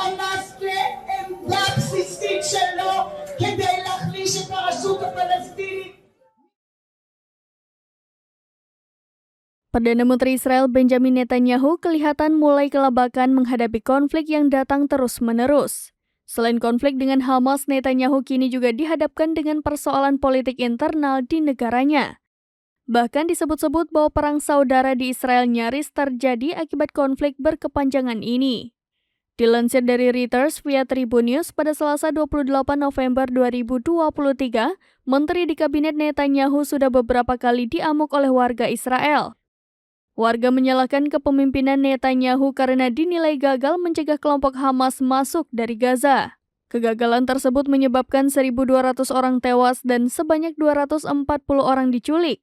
החמאס כעמדה בסיסית שלו כדי להחליש את הרשות הפלסטינית. Perdana Menteri Israel Benjamin Netanyahu kelihatan mulai kelabakan menghadapi konflik yang datang terus-menerus. Selain konflik dengan Hamas, Netanyahu kini juga dihadapkan dengan persoalan politik internal di negaranya. Bahkan disebut-sebut bahwa perang saudara di Israel nyaris terjadi akibat konflik berkepanjangan ini. Dilansir dari Reuters via Tribun News pada Selasa 28 November 2023, Menteri di Kabinet Netanyahu sudah beberapa kali diamuk oleh warga Israel. Warga menyalahkan kepemimpinan Netanyahu karena dinilai gagal mencegah kelompok Hamas masuk dari Gaza. Kegagalan tersebut menyebabkan 1.200 orang tewas dan sebanyak 240 orang diculik.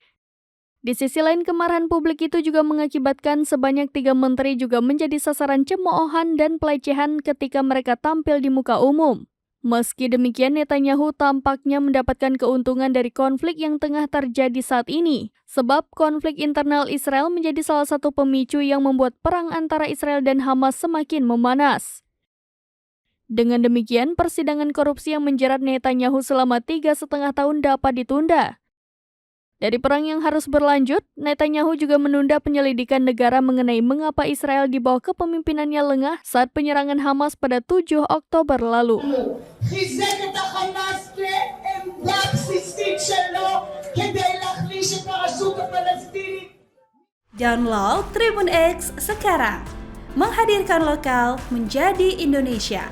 Di sisi lain, kemarahan publik itu juga mengakibatkan sebanyak 3 menteri juga menjadi sasaran cemoohan dan pelecehan ketika mereka tampil di muka umum. Meski demikian, Netanyahu tampaknya mendapatkan keuntungan dari konflik yang tengah terjadi saat ini, sebab konflik internal Israel menjadi salah satu pemicu yang membuat perang antara Israel dan Hamas semakin memanas. Dengan demikian, persidangan korupsi yang menjerat Netanyahu selama 3,5 tahun dapat ditunda. Dari perang yang harus berlanjut, Netanyahu juga menunda penyelidikan negara mengenai mengapa Israel di bawah kepemimpinannya lengah saat penyerangan Hamas pada 7 Oktober lalu. חיזק את החמאס כעמדה בסיסית שלו כדי להחליש את הרשות הפלסטינית. Download Tribun X sekarang, menghadirkan lokal menjadi Indonesia.